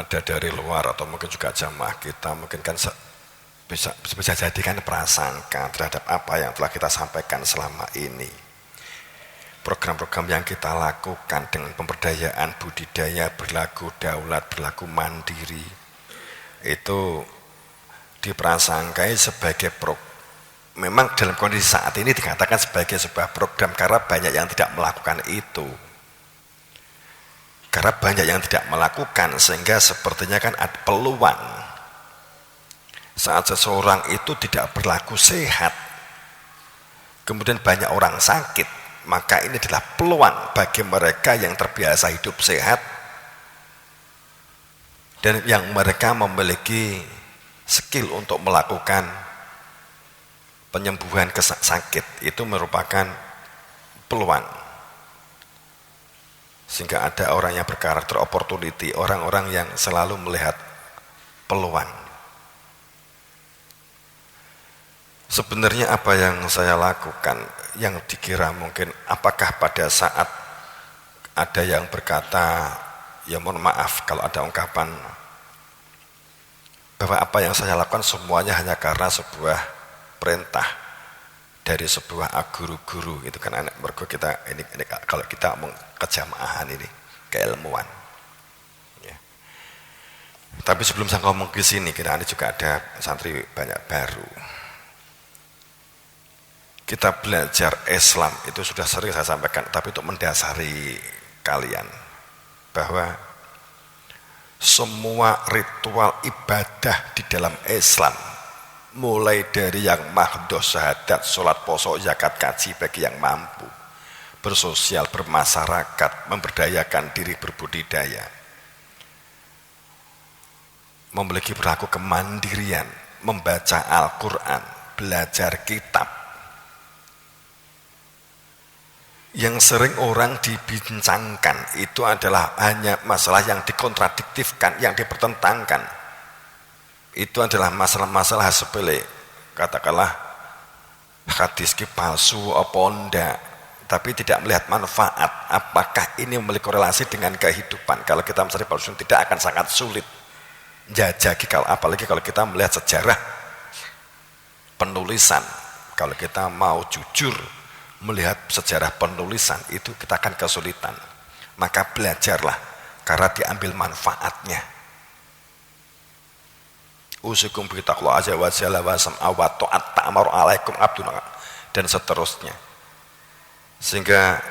ada dari luar atau mungkin juga jamaah kita mungkin kan bisa jadikan prasangka terhadap apa yang telah kita sampaikan selama ini. Program-program yang kita lakukan dengan pemberdayaan budidaya berlaku daulat, berlaku mandiri, itu diprasangkai sebagai memang dalam kondisi saat ini dikatakan sebagai sebuah program karena banyak yang tidak melakukan itu. Karena banyak yang tidak melakukan sehingga sepertinya kan ada peluang saat seseorang itu tidak berlaku sehat, kemudian banyak orang sakit, maka ini adalah peluang bagi mereka yang terbiasa hidup sehat dan yang mereka memiliki skill untuk melakukan penyembuhan sakit, itu merupakan peluang. Sehingga ada orang yang berkarakter opportunity, orang-orang yang selalu melihat peluang. Sebenarnya apa yang saya lakukan, yang dikira mungkin apakah pada saat ada yang berkata, ya mohon maaf kalau ada ungkapan bahwa apa yang saya lakukan semuanya hanya karena sebuah perintah dari sebuah guru-guru, itu kan anak mergo kita ini kalau kita ngomong kejamaahan ini keilmuan ya. Tapi sebelum saya ngomong ke sini, kira ini juga ada santri banyak baru. Kita belajar Islam itu sudah sering saya sampaikan, tapi untuk mendasari kalian bahwa semua ritual ibadah di dalam Islam, mulai dari yang mahdoh syahadat, sholat, poso, zakat, kaji bagi yang mampu, bersosial, bermasyarakat, memberdayakan diri, berbudidaya, memiliki perilaku kemandirian, membaca Al-Quran, belajar kitab. Yang sering orang dibincangkan itu adalah hanya masalah yang dikontradiktifkan, yang dipertentangkan. Itu adalah masalah-masalah sepele. Katakanlah hadis ki palsu apa ndak, tapi tidak melihat manfaat. Apakah ini memiliki korelasi dengan kehidupan? Kalau kita mencari palsu tidak akan sangat sulit. Jajaki apalagi kalau kita melihat sejarah penulisan. Kalau kita mau jujur melihat sejarah penulisan itu kita akan kesulitan. Maka belajarlah karena diambil manfaatnya. Usikum bi taqwa azza wa jalla wa sam'a wa ta'at ta'maru alaikum abdun dan seterusnya. Sehingga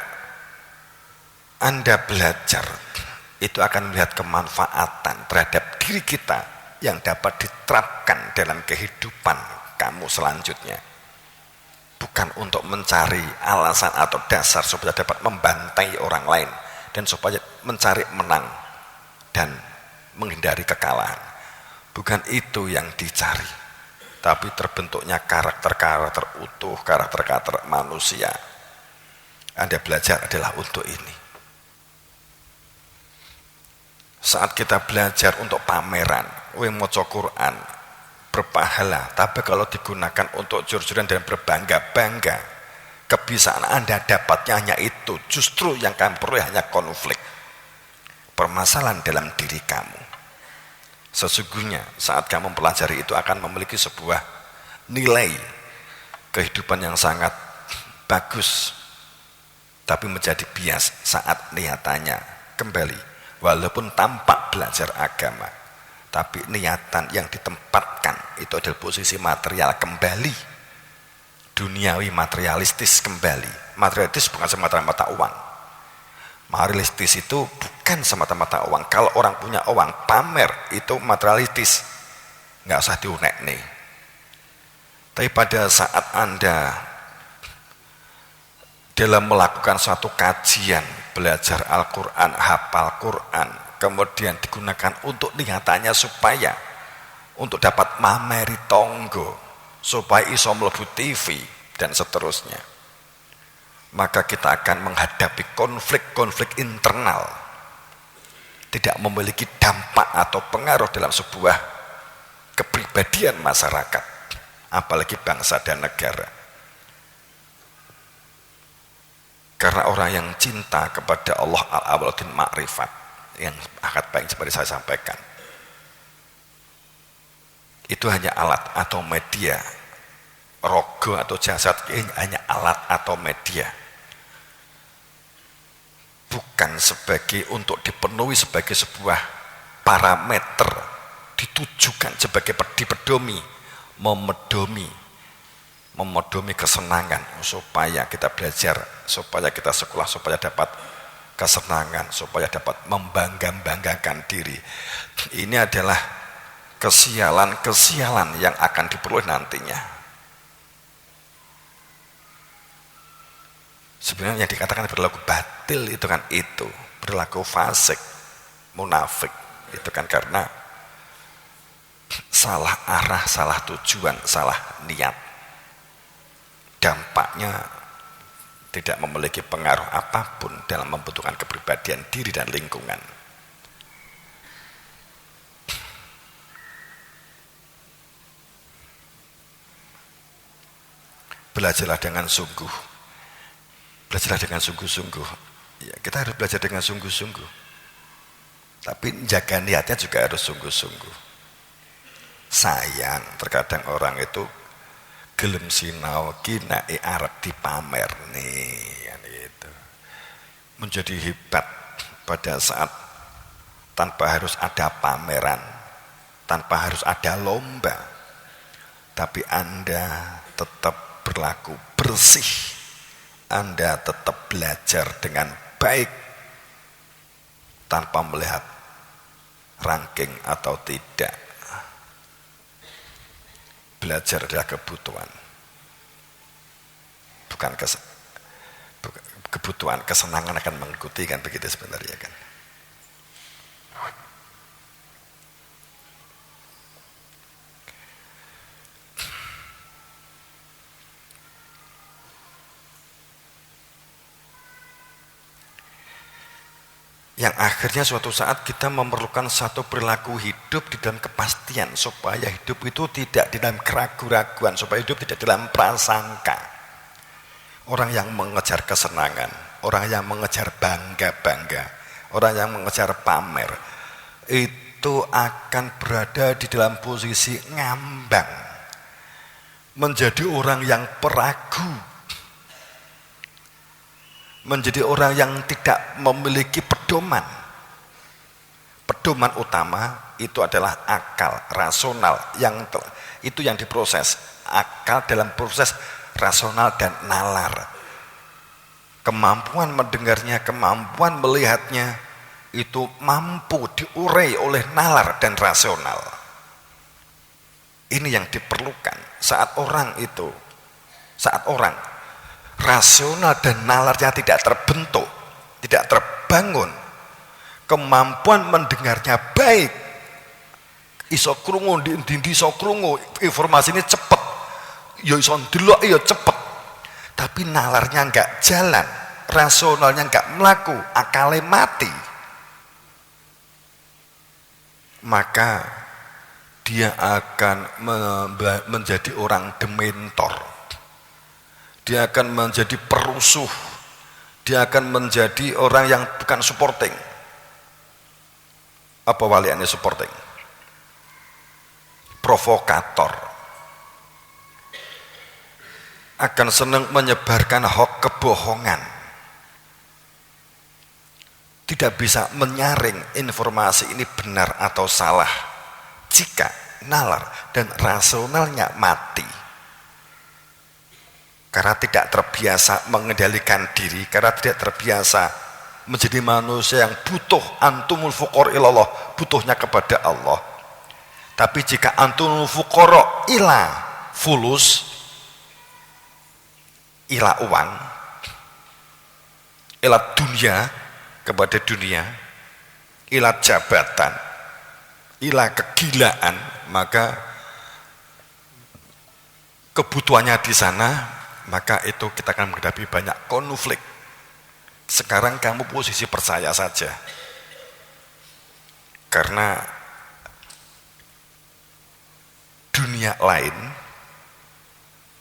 Anda belajar itu akan melihat kemanfaatan terhadap diri kita yang dapat diterapkan dalam kehidupan kamu selanjutnya. Bukan untuk mencari alasan atau dasar supaya dapat membantai orang lain dan supaya mencari menang dan menghindari kekalahan. Bukan itu yang dicari, tapi terbentuknya karakter-karakter utuh, karakter-karakter manusia. Anda belajar adalah untuk ini. Saat kita belajar untuk pameran, maca Quran, berpahala, tapi kalau digunakan untuk jur-juran dan berbangga-bangga, kebiasaan Anda dapatnya hanya itu, justru yang kamu peroleh hanya konflik, permasalahan dalam diri kamu. Sesungguhnya saat kamu mempelajari itu akan memiliki sebuah nilai kehidupan yang sangat bagus, tapi menjadi bias saat niatannya kembali, walaupun tampak belajar agama, tapi niatan yang ditempatkan itu adalah posisi material kembali, duniawi materialistis kembali. Materialistis bukan semata-mata uang. Materialistis itu bukan semata-mata uang. Kalau orang punya uang, pamer, itu materialistis, nggak usah diunek nih. Tapi pada saat Anda dalam melakukan suatu kajian, belajar Al-Quran, hafal Quran, kemudian digunakan untuk niatannya supaya untuk dapat mameri tonggo, supaya iso mlebu TV dan seterusnya, maka kita akan menghadapi konflik-konflik internal, tidak memiliki dampak atau pengaruh dalam sebuah kepribadian masyarakat, apalagi bangsa dan negara. Karena orang yang cinta kepada Allah al-awwaludin ma'rifat, yang akad baik seperti saya sampaikan, itu hanya alat atau media. Rogo atau jasad ini hanya alat atau media, bukan sebagai untuk dipenuhi sebagai sebuah parameter, ditujukan sebagai dipedomi, memedomi kesenangan supaya kita belajar, supaya kita sekolah, supaya dapat kesenangan, supaya dapat membanggakan diri. Ini adalah kesialan yang akan diperoleh nantinya. Sebenarnya yang dikatakan berlaku batil itu kan itu, berlaku fasik, munafik, itu kan karena salah arah, salah tujuan, salah niat. Dampaknya tidak memiliki pengaruh apapun dalam membentukkan kepribadian diri dan lingkungan. Belajarlah dengan sungguh. Belajarlah dengan sungguh-sungguh. Ya, kita harus belajar dengan sungguh-sungguh. Tapi jaga niatnya juga harus sungguh-sungguh. Sayang, terkadang orang itu gelem sinau kinake arep dipamer nih, itu menjadi hebat pada saat tanpa harus ada pameran, tanpa harus ada lomba, tapi Anda tetap berlaku bersih, Anda tetap belajar dengan baik tanpa melihat ranking atau tidak. Belajar adalah kebutuhan, bukan kebutuhan. Kesenangan akan mengikuti, kan begitu sebenarnya kan. Yang akhirnya suatu saat kita memerlukan satu perilaku hidup di dalam kepastian, supaya hidup itu tidak di dalam keraguan-raguan, supaya hidup tidak dalam prasangka. Orang yang mengejar kesenangan, orang yang mengejar bangga-bangga, orang yang mengejar pamer, itu akan berada di dalam posisi ngambang, menjadi orang yang peragu, menjadi orang yang tidak memiliki pedoman. Pedoman utama itu adalah akal rasional, itu yang diproses. Akal dalam proses rasional dan nalar. Kemampuan mendengarnya, kemampuan melihatnya itu mampu diurai oleh nalar dan rasional. Ini yang diperlukan saat orang rasional dan nalarnya tidak terbentuk, tidak terbangun, kemampuan mendengarnya baik, iso krungu iso krungu, informasi ini cepet, ya iso ndelok ya cepet, tapi nalarnya enggak jalan, rasionalnya enggak melaku, akale mati, maka dia akan menjadi orang dementor. Dia akan menjadi perusuh, dia akan menjadi orang yang bukan supporting. Apa waliannya supporting? Provokator. Akan senang menyebarkan hoax, kebohongan. Tidak bisa menyaring informasi ini benar atau salah jika nalar dan rasionalnya mati. Karena tidak terbiasa mengendalikan diri, karena tidak terbiasa menjadi manusia yang butuh, antumul fuqara ilallah, butuhnya kepada Allah. Tapi jika antumul fuqara ila fulus, ila uang, ila dunia, kepada dunia, ila jabatan, ila kegilaan, maka kebutuhannya di sana, maka itu kita akan menghadapi banyak konflik. Sekarang kamu posisi percaya saja, karena dunia lain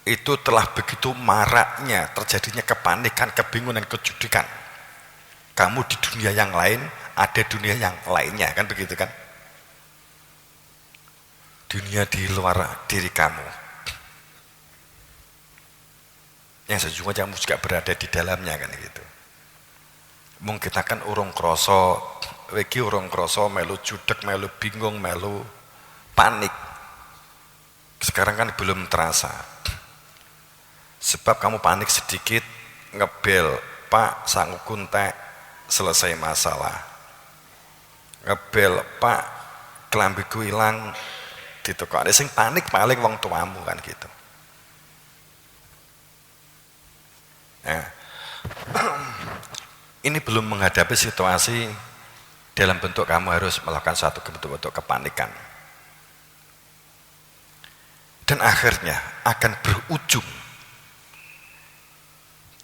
itu telah begitu maraknya terjadinya kepanikan, kebingungan, kejudikan. Kamu di dunia yang lain, ada dunia yang lainnya, kan begitu kan? dunia di luar diri kamu yang sejujurnya kamu juga berada di dalamnya kan gitu. Mung kita kan urung kroso, iki urung kroso melu judek, melu bingung, melu panik. Sekarang kan belum terasa. Sebab kamu panik sedikit, ngebel, Pak sanggup kuntek, selesai masalah. Ngebel, Pak kelambiku hilang, gitu kok. Ada sing panik paling wong tuamu kan gitu. Nah, ini belum menghadapi situasi dalam bentuk kamu harus melakukan suatu bentuk kepanikan. Dan akhirnya akan berujung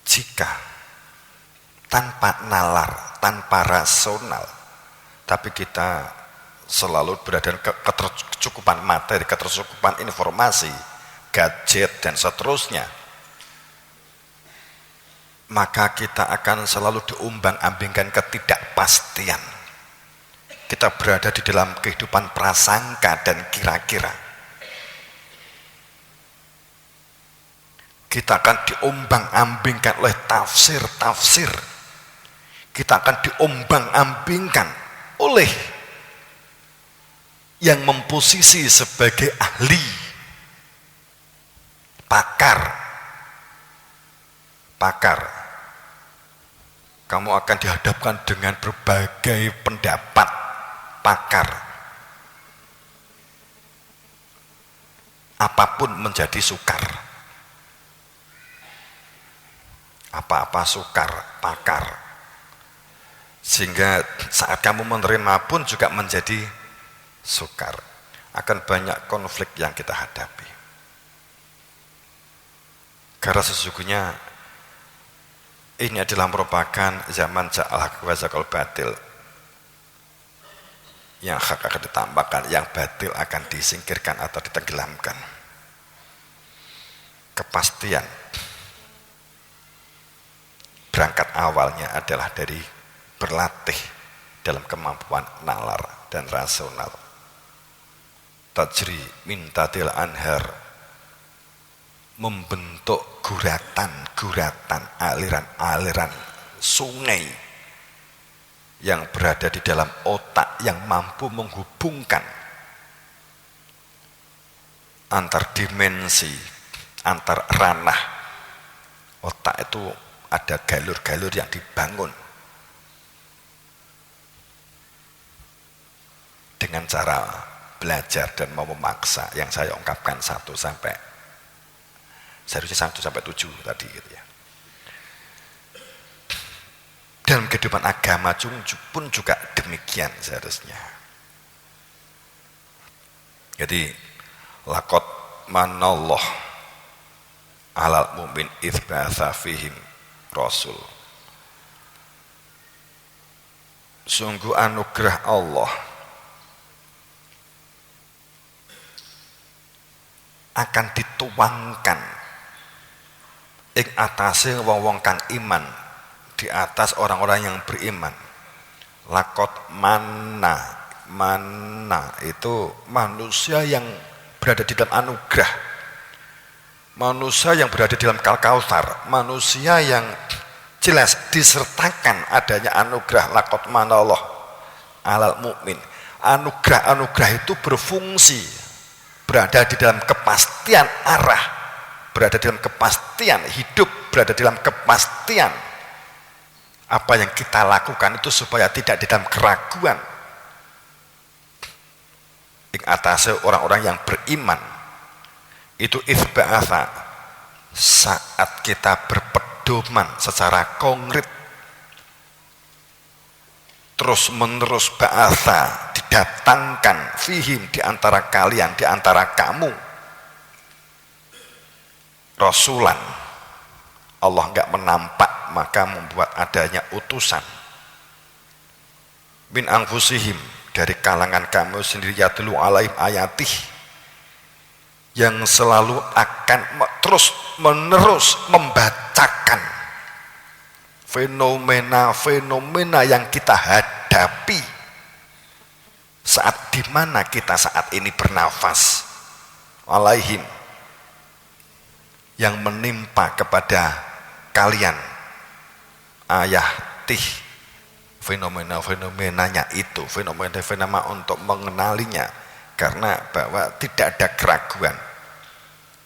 jika tanpa nalar, tanpa rasional, tapi kita selalu berada di ketercukupan materi, ketercukupan informasi, gadget dan seterusnya, maka kita akan selalu diumbang-ambingkan ketidakpastian. Kita berada di dalam kehidupan prasangka dan kira-kira. Kita akan diombang-ambingkan oleh tafsir-tafsir. Kita akan diombang-ambingkan oleh yang memposisi sebagai ahli, pakar. Kamu akan dihadapkan dengan berbagai pendapat pakar. Apapun menjadi sukar. Apa-apa sukar, pakar. Sehingga saat kamu menerima pun juga menjadi sukar. Akan banyak konflik yang kita hadapi. Karena sesungguhnya ini adalah merupakan zaman ja'al haq wa zaqal batil. Yang hak akan ditambahkan, yang batil akan disingkirkan atau ditenggelamkan. Kepastian berangkat awalnya adalah dari berlatih dalam kemampuan nalar dan rasional. Tajri min tatil anhar, membentuk guratan-guratan, aliran-aliran sungai yang berada di dalam otak yang mampu menghubungkan antar dimensi, antar ranah. Otak itu ada galur-galur yang dibangun dengan cara belajar dan mau memaksa yang saya ungkapkan 1 sampai 7 tadi gitu ya. Dalam kehidupan agama pun juga demikian seharusnya. Jadi laqad manallah alal mu'min idz ba'atsa fihim rasul. Sungguh anugerah Allah akan dituangkan ing atase wong-wong kang iman, di atas orang-orang yang beriman. Laqad manna itu manusia yang berada di dalam anugerah, manusia yang berada di dalam Kautsar, manusia yang jelas disertakan adanya anugerah. Laqad manallah alal mu'min. Anugerah itu berfungsi berada di dalam kepastian arah, berada dalam kepastian hidup, berada dalam kepastian apa yang kita lakukan itu supaya tidak di dalam keraguan. Ing atase orang-orang yang beriman itu isba'atha, saat kita berpedoman secara konkret terus menerus, ba'atha didatangkan, fihim di antara kalian, di antara kamu, rasulan. Allah enggak menampak, maka membuat adanya utusan min anfusihim, dari kalangan kamu sendiri, yatlu alaihim ayatih, yang selalu akan terus menerus membacakan fenomena-fenomena yang kita hadapi saat dimana kita saat ini bernafas, alaihim, yang menimpa kepada kalian ayatih, fenomena-fenomenanya itu, fenomena-fenomena untuk mengenalinya, karena bahwa tidak ada keraguan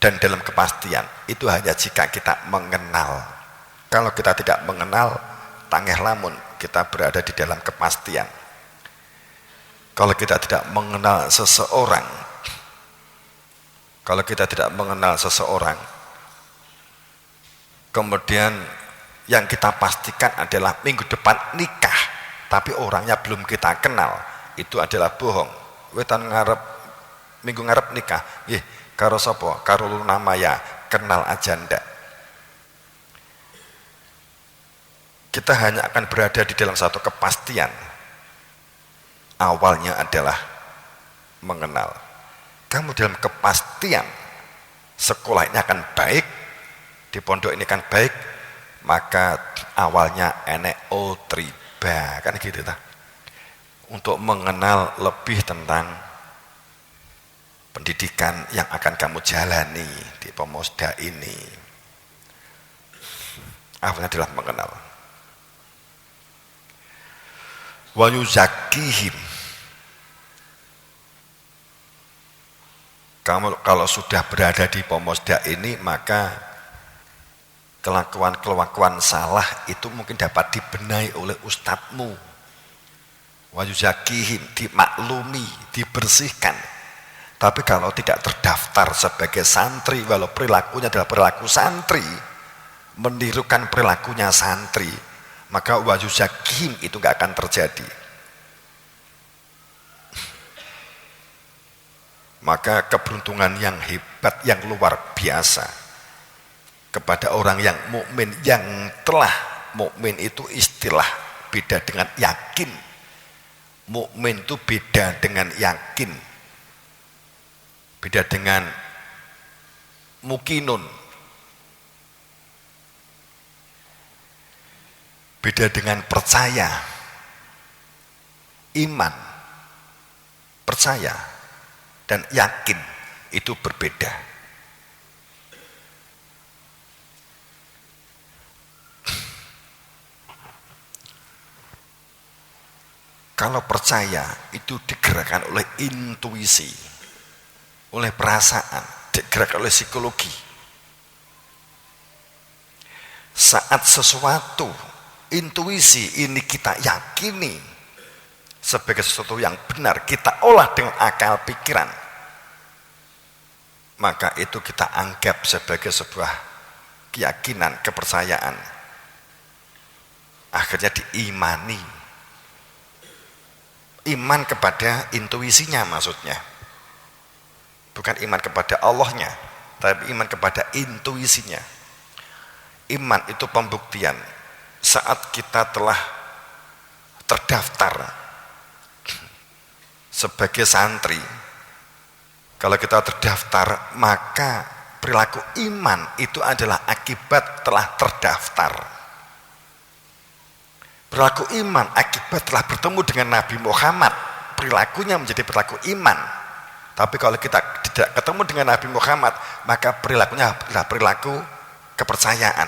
dan dalam kepastian itu hanya jika kita mengenal. Kalau kita tidak mengenal, tangeh lamun kita berada di dalam kepastian. Kalau kita tidak mengenal seseorang, kemudian yang kita pastikan adalah minggu depan nikah, tapi orangnya belum kita kenal, itu adalah bohong. Wetan ngarep minggu ngarep nikah, karo sapa? Karo Luna Maya, kenal aja ndak. Kita hanya akan berada di dalam satu kepastian. Awalnya adalah mengenal. Kamu dalam kepastian sekolah ini akan baik, di pondok ini akan baik, maka awalnya enek otriba, kan gitu ta. Untuk mengenal lebih tentang pendidikan yang akan kamu jalani di Pemusda ini. Awalnya adalah mengenal. Wa yuzakihim. Kamu kalau sudah berada di Pemusda ini, maka kelakuan-kelakuan salah itu mungkin dapat dibenahi oleh ustadzmu. Wa yuzakihim, dimaklumi, dibersihkan. Tapi kalau tidak terdaftar sebagai santri, walau perilakunya adalah perilaku santri, menirukan perilakunya santri, maka wa yuzakihim itu gak akan terjadi. Maka keberuntungan yang hebat, yang luar biasa kepada orang yang mukmin, yang telah mukmin itu istilah beda dengan yakin. Mukmin itu beda dengan yakin, beda dengan mukinun, beda dengan percaya. Iman, percaya, dan yakin itu berbeda. Kalau percaya itu digerakkan oleh intuisi, oleh perasaan, digerakkan oleh psikologi. Saat sesuatu, intuisi ini kita yakini sebagai sesuatu yang benar, kita olah dengan akal pikiran, maka itu kita anggap sebagai sebuah keyakinan, kepercayaan. Akhirnya diimani. Iman kepada intuisinya maksudnya. Bukan iman kepada Allahnya, tapi iman kepada intuisinya. Iman itu pembuktian. Saat kita telah terdaftar sebagai santri, kalau kita terdaftar, maka perilaku iman itu adalah akibat telah terdaftar. Perilaku iman akibat telah bertemu dengan Nabi Muhammad, perilakunya menjadi perilaku iman. Tapi kalau kita tidak ketemu dengan Nabi Muhammad, maka perilakunya adalah perilaku kepercayaan.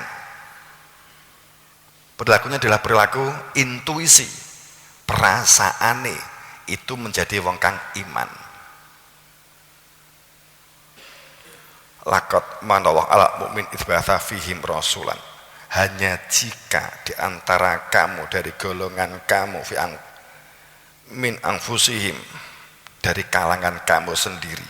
Perilakunya adalah perilaku intuisi, perasaane, itu menjadi wong kang iman. Laqad manallahu ala mu'min itsbatha fihim rasulan. Hanya jika di antara kamu, dari golongan kamu, min anfusihim, dari kalangan kamu sendiri,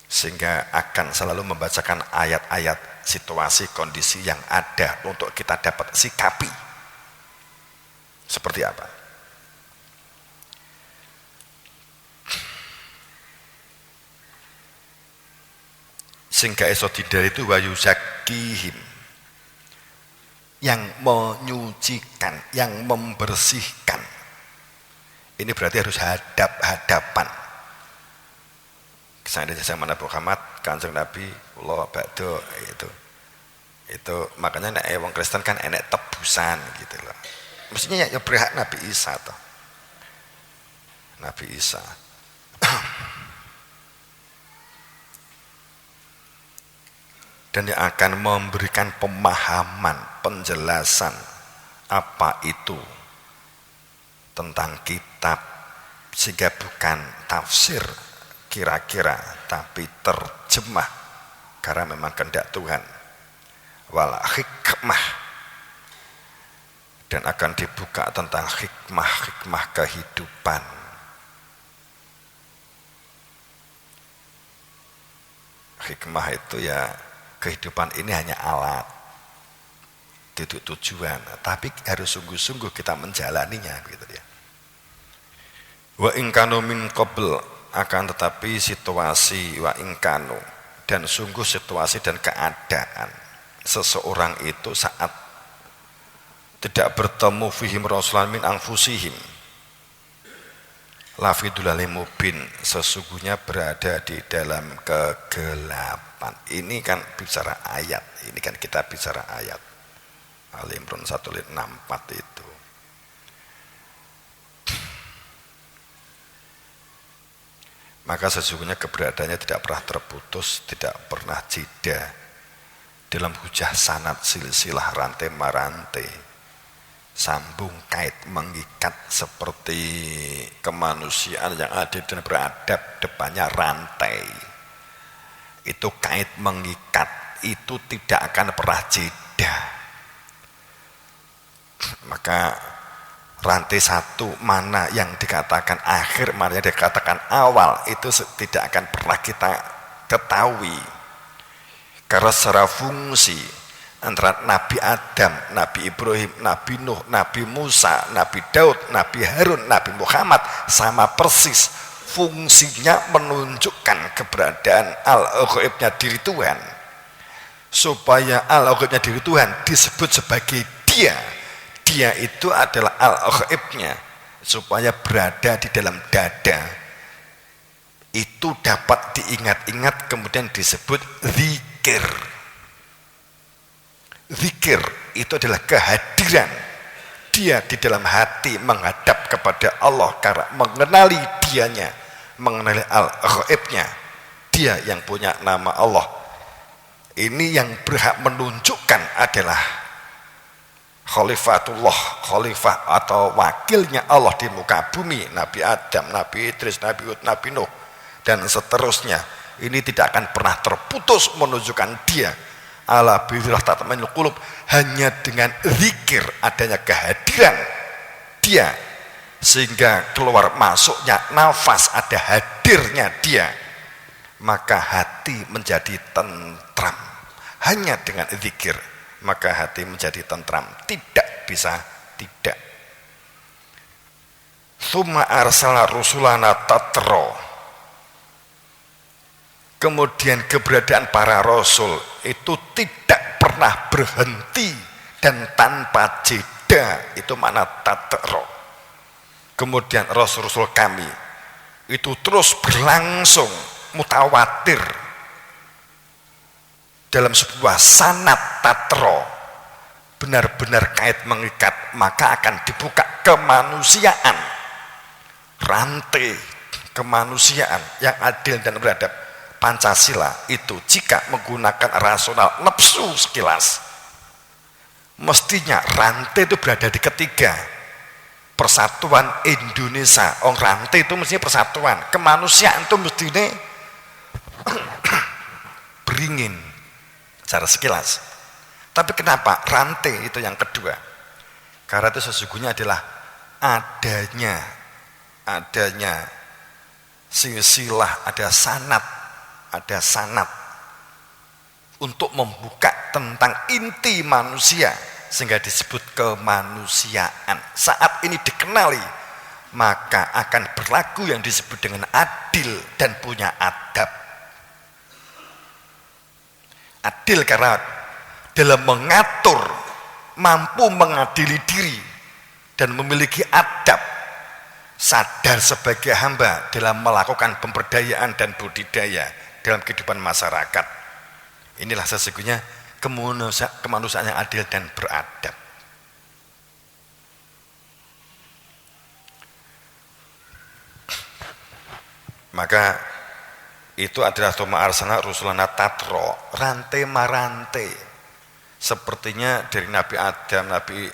sehingga akan selalu membacakan ayat-ayat situasi kondisi yang ada untuk kita dapat sikapi seperti apa. Sehingga esodidar itu wayu zakihim, yang menyucikan, yang membersihkan. Ini berarti harus hadap-hadapan. Kesannya zaman Nabi Muhammad, Kanjeng Nabi, Allah ba'do, itu makanya nek wong Kristen kan enek tebusan gitu loh. Mestinya ya berhak Nabi Isa toh. Nabi Isa. Dan yang akan memberikan pemahaman, penjelasan apa itu tentang kitab, sehingga bukan tafsir kira-kira tapi terjemah karena memang kehendak Tuhan, wal hikmah, dan akan dibuka tentang hikmah kehidupan. Hikmah itu ya, kehidupan ini hanya alat, titik tujuan, tapi harus sungguh-sungguh kita menjalaninya gitu ya. Wa ingkanu min qabl, akan tetapi situasi wa ingkanu, dan sungguh situasi dan keadaan seseorang itu saat tidak bertemu fihim rasulan min anfusihim lafidulali mubin, sesungguhnya berada di dalam kegelapan. Ini kan bicara ayat, ini kan kita bicara ayat Al-Imran 164 itu. Maka sesungguhnya keberadaannya tidak pernah terputus, tidak pernah jeda dalam hujah sanad silsilah rantai marantai, sambung kait mengikat seperti kemanusiaan yang adil dan beradab, depannya rantai. Itu kait mengikat, itu tidak akan pernah jeda. Maka rantai satu mana yang dikatakan akhir, mana yang dikatakan awal, itu tidak akan pernah kita ketahui. Karena secara fungsi antara Nabi Adam, Nabi Ibrahim, Nabi Nuh, Nabi Musa, Nabi Daud, Nabi Harun, Nabi Muhammad sama persis, fungsinya menunjukkan keberadaan al-ghaibnya diri Tuhan. Supaya al-ghaibnya diri Tuhan disebut sebagai dia itu adalah al-ghaibnya, supaya berada di dalam dada itu dapat diingat-ingat, kemudian disebut zikir. Zikir itu adalah kehadiran dia di dalam hati menghadap kepada Allah karena mengenali dianya, mengenali al-ghaibnya, dia yang punya nama Allah. Ini yang berhak menunjukkan adalah Khalifatullah, khalifah atau wakilnya Allah di muka bumi, Nabi Adam, Nabi Idris, Nabi Hud, Nabi Nuh, dan seterusnya. Ini tidak akan pernah terputus menunjukkan dia. Ala bidzikrillah tatma'innul qulub, hanya dengan zikir, adanya kehadiran dia, sehingga keluar masuknya nafas, ada hadirnya dia, maka hati menjadi tentram. Hanya dengan zikir maka hati menjadi tentram, tidak bisa tidak. Tsumma arsalna rusulana tatra, kemudian keberadaan para rasul itu tidak pernah berhenti dan tanpa jeda, itu makna tatra. Kemudian rasul-rasul kami itu terus berlangsung mutawatir dalam sebuah sanad tatra, benar-benar kait mengikat, maka akan dibuka kemanusiaan, rantai kemanusiaan yang adil dan beradab. Pancasila itu jika menggunakan rasional nafsu sekilas, mestinya rantai itu berada di ketiga, persatuan Indonesia. Rantai itu mestinya persatuan, kemanusiaan itu mestinya beringin secara sekilas. Tapi kenapa rantai itu yang kedua? Karena itu sesungguhnya adalah adanya silsilah, ada sanad untuk membuka tentang inti manusia, sehingga disebut kemanusiaan. Saat ini dikenali, maka akan berlaku yang disebut dengan adil dan punya adab. Adil karena dalam mengatur, mampu mengadili diri dan memiliki adab, sadar sebagai hamba dalam melakukan pemberdayaan dan budidaya dalam kehidupan masyarakat. Inilah sesungguhnya kemanusiaan yang adil dan beradab. Maka itu adalah tuma arsana rusulana tatro, rantai marante. Sepertinya dari Nabi Adam, Nabi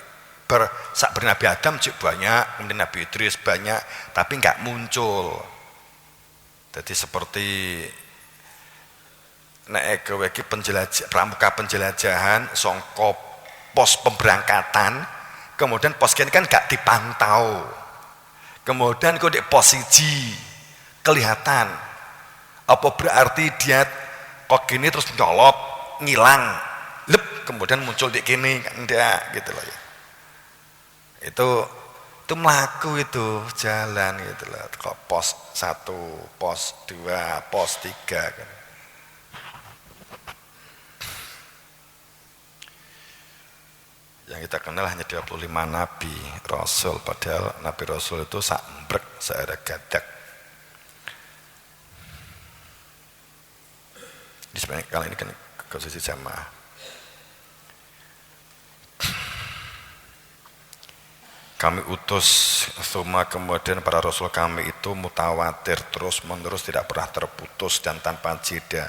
Adam cik banyak, kemudian Nabi Idris banyak, tapi enggak muncul. Jadi seperti nek kowe iki pramuka penjelajahan songkop pos pemberangkatan, kemudian pos kene kan gak dipantau. Kemudian kok di pos siji kelihatan. Apa berarti dia kok gini terus nyolot, ngilang, lep, kemudian muncul di kini kan enggak gitu loh ya. Itu melaku itu jalan gitu loh. Kok pos 1, pos 2, pos 3 kan. Yang kita kenal hanya 25 nabi rasul, padahal nabi rasul itu sambrek seara gadak. Di sebenarnya kali ini kan posisi jamaah. Kami utus Thumma, kemudian para rasul kami itu mutawatir terus menerus, tidak pernah terputus dan tanpa jeda.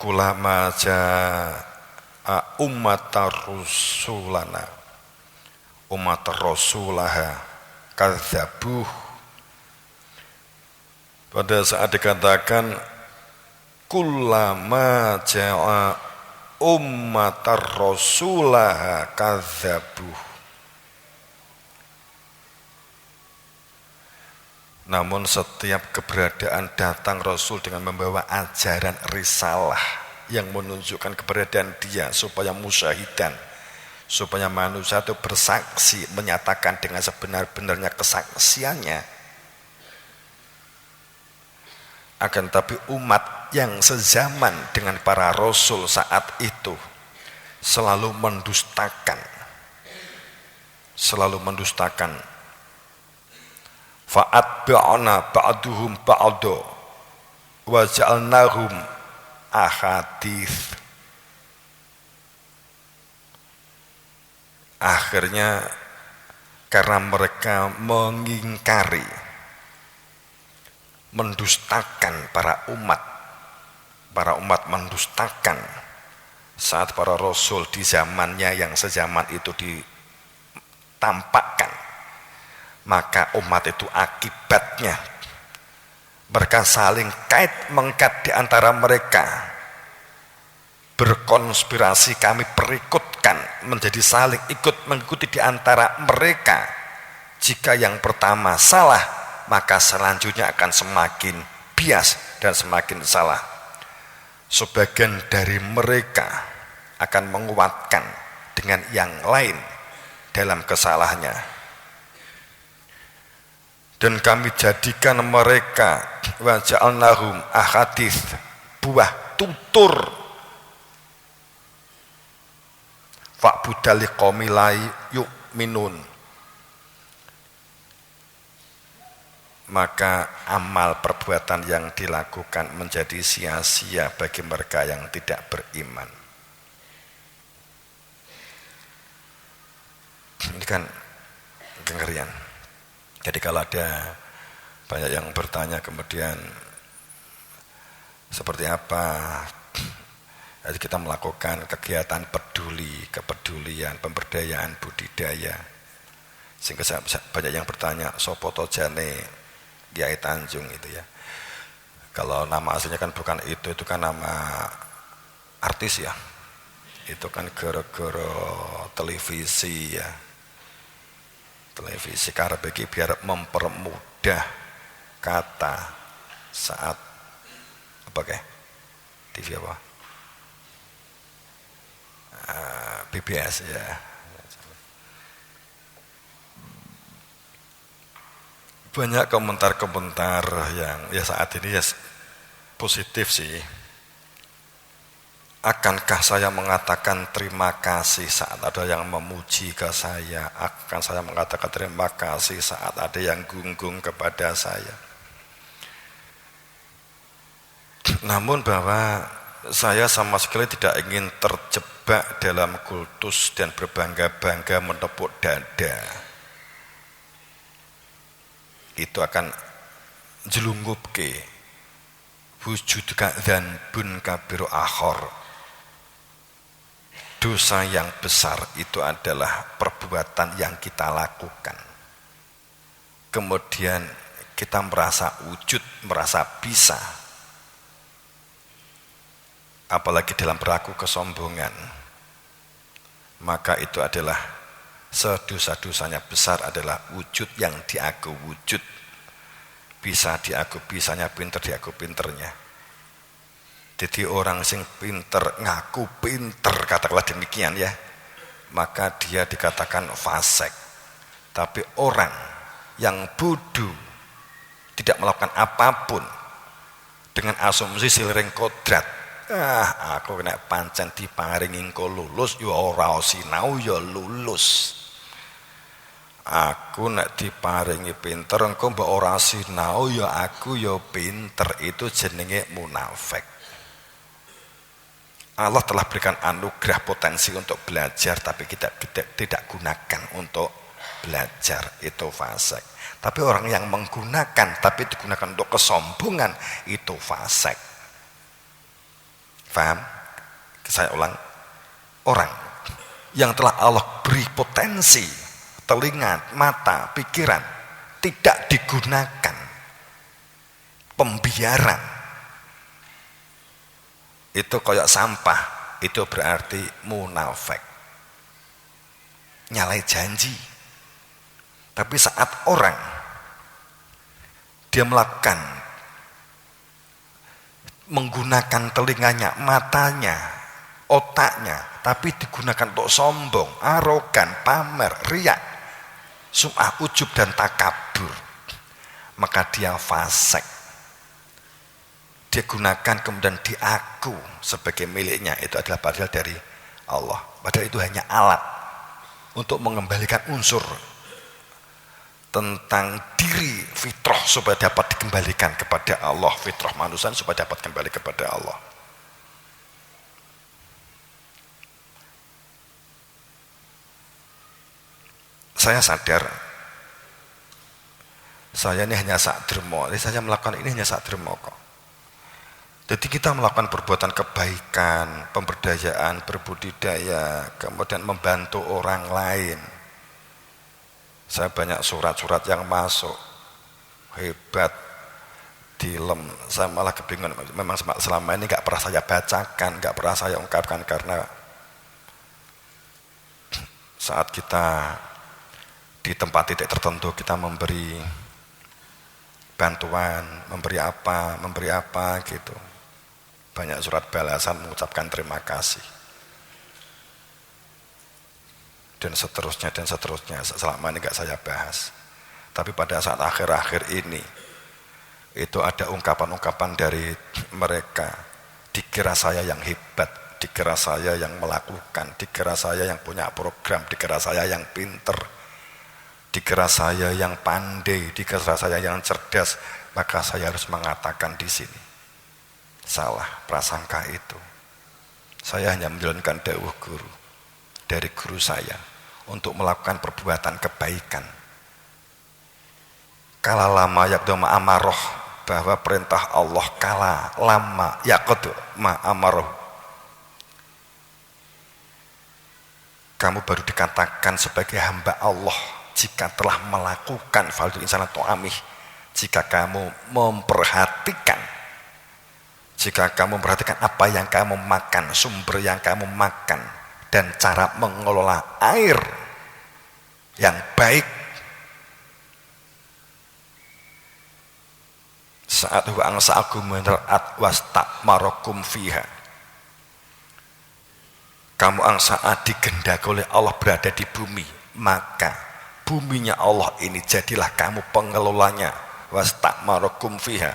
Kulama umat rusulana umat rasulaha kadzabuh. Pada saat dikatakan kullama ja'a umat rasulaha kadzabuh, namun setiap keberadaan datang Rasul dengan membawa ajaran risalah yang menunjukkan keberadaan dia supaya musyahidan, supaya manusia itu bersaksi, menyatakan dengan sebenar-benarnya kesaksiannya. Akan tapi umat yang sezaman dengan para rasul saat itu selalu mendustakan, fa'atba'na ba'duhum ba'do wa ja'alnahum ahadits. Akhirnya karena mereka mengingkari, mendustakan para umat mendustakan saat para rasul di zamannya yang sezaman itu ditampakkan, maka umat itu akibatnya mereka saling kait mengkat di antara mereka, berkonspirasi, kami perikutkan menjadi saling ikut mengikuti di antara mereka. Jika yang pertama salah, maka selanjutnya akan semakin bias dan semakin salah. Sebagian dari mereka akan menguatkan dengan yang lain dalam kesalahannya. Dan kami jadikan mereka wa ja'alnahum ahadits, buah tutur, fa'budali qaumi la yu'minun. Maka amal perbuatan yang dilakukan menjadi sia-sia bagi mereka yang tidak beriman. Ini kan kengerian. Jadi kalau ada banyak yang bertanya kemudian seperti apa, jadi kita melakukan kegiatan kepedulian, pemberdayaan budidaya, sehingga banyak yang bertanya sopo to jane Kiai Tanjung itu ya. Kalau nama aslinya kan bukan itu kan nama artis ya. Itu kan gara-gara televisi ya. Televisi karena bagi biar mempermudah kata saat apa TV apa BBS ya. Banyak komentar-komentar yang ya saat ini ya positif sih. Akankah saya mengatakan terima kasih saat ada yang memuji ke saya? Akan saya mengatakan terima kasih saat ada yang gunggung kepada saya? Namun bahwa saya sama sekali tidak ingin terjebak dalam kultus dan berbangga-bangga menepuk dada. itu akan jelungupke wujud dzanbun kabiru akhor. Dosa yang besar itu adalah perbuatan yang kita lakukan, kemudian kita merasa wujud, merasa bisa, apalagi dalam perilaku kesombongan, maka itu adalah sedosa-dosanya besar adalah wujud yang diaku wujud, bisa diaku bisanya, pinter diaku pinternya. Jadi orang sing pinter ngaku pinter, katakanlah demikian ya, maka dia dikatakan fasik. Tapi orang yang bodoh, tidak melakukan apapun dengan asumsi siliring kodrat, aku kena pancen diparingi engko lulus, ya ora sinau ya lulus. Aku nek diparingi pinter engko mbok ora sinau ya aku ya pinter, itu jenenge munafik. Allah telah berikan anugerah potensi untuk belajar, tapi kita tidak gunakan untuk belajar, itu fasik. Tapi orang yang menggunakan tapi digunakan untuk kesombongan, itu fasik. Paham? Saya ulang, orang yang telah Allah beri potensi telinga, mata, pikiran, tidak digunakan, pembiaran, itu kayak sampah, itu berarti munafik, nyalai janji. Tapi saat orang dia melakukan, menggunakan telinganya, matanya, otaknya, tapi digunakan untuk sombong, arogan, pamer, riak, sum'ah, ujub dan takabur, maka dia fasik. Dia gunakan kemudian diaku sebagai miliknya, itu adalah padahal dari Allah. Padahal itu hanya alat untuk mengembalikan unsur tentang diri fitrah supaya dapat dikembalikan kepada Allah, fitrah manusia supaya dapat kembali kepada Allah. Saya sadar saya ini hanya sakdermo, saya melakukan ini hanya sakdermo kok. Jadi kita melakukan perbuatan kebaikan, pemberdayaan, berbudidaya, kemudian membantu orang lain. Saya banyak surat-surat yang masuk, hebat, dilem. Saya malah kebingungan, memang selama ini gak pernah saya bacakan, gak pernah saya ungkapkan, karena saat kita di tempat titik tertentu kita memberi bantuan, memberi apa gitu. Banyak surat balasan mengucapkan terima kasih. Dan seterusnya, selama ini gak saya bahas. Tapi pada saat akhir-akhir ini, itu ada ungkapan-ungkapan dari mereka, dikira saya yang hebat, dikira saya yang melakukan, dikira saya yang punya program, dikira saya yang pinter, dikira saya yang pandai, dikira saya yang cerdas. Maka saya harus mengatakan di sini, salah prasangka itu. Saya hanya menjalankan dawuh guru dari guru saya untuk melakukan perbuatan kebaikan. Kala lama yakdu ma'amaroh, bahwa perintah Allah kala lama yakdu ma'amaroh, kamu baru dikatakan sebagai hamba Allah jika telah melakukan fardhu insana to'amih, jika kamu memperhatikan, jika kamu memperhatikan apa yang kamu makan, sumber yang kamu makan, dan cara mengelola air yang baik. Saat huwa ansa'akum minar'at wastakmarakum fiha, kamu ansa'at digendaki oleh Allah berada di bumi, maka buminya Allah ini jadilah kamu pengelolanya. Wastakmarakum fiha,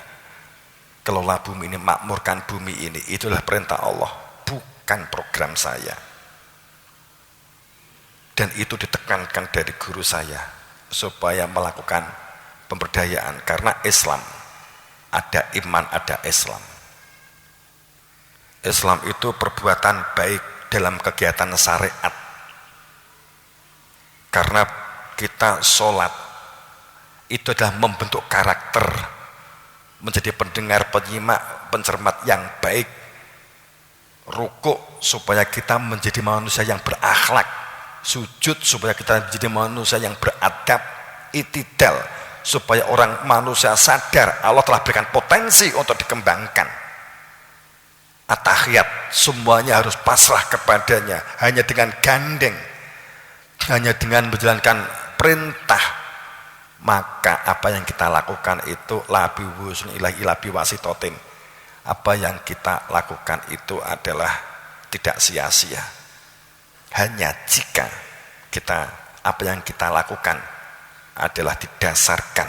kelola bumi ini, makmurkan bumi ini. Itulah perintah Allah, bukan program saya. Dan itu ditekankan dari guru saya supaya melakukan pemberdayaan, karena Islam ada iman, ada Islam. Islam itu perbuatan baik dalam kegiatan syariat. Karena kita sholat itu adalah membentuk karakter, menjadi pendengar, penyimak, pencermat yang baik. Rukuk supaya kita menjadi manusia yang berakhlak, sujud supaya kita menjadi manusia yang beradab, itidal supaya orang manusia sadar Allah telah berikan potensi untuk dikembangkan. At-tahiyat semuanya harus pasrah kepadanya, hanya dengan gandeng, hanya dengan menjalankan perintah. Maka apa yang kita lakukan itu labi wusun ilahi labi wasitotin, apa yang kita lakukan itu adalah tidak sia-sia, hanya jika kita apa yang kita lakukan adalah didasarkan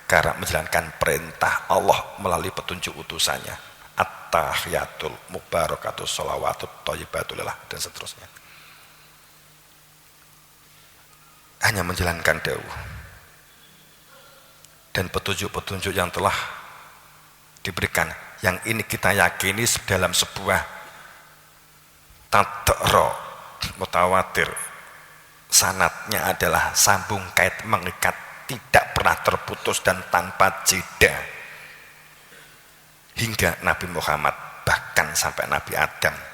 karena menjalankan perintah Allah melalui petunjuk utusannya. At-tahiyatul mubarakatus sholawatut thayyibatulillah dan seterusnya, hanya menjalankan dawuh dan petunjuk-petunjuk yang telah diberikan. Yang ini kita yakini dalam sebuah tadro mutawatir, sanadnya adalah sambung kait mengikat, tidak pernah terputus dan tanpa jeda hingga Nabi Muhammad, bahkan sampai Nabi Adam.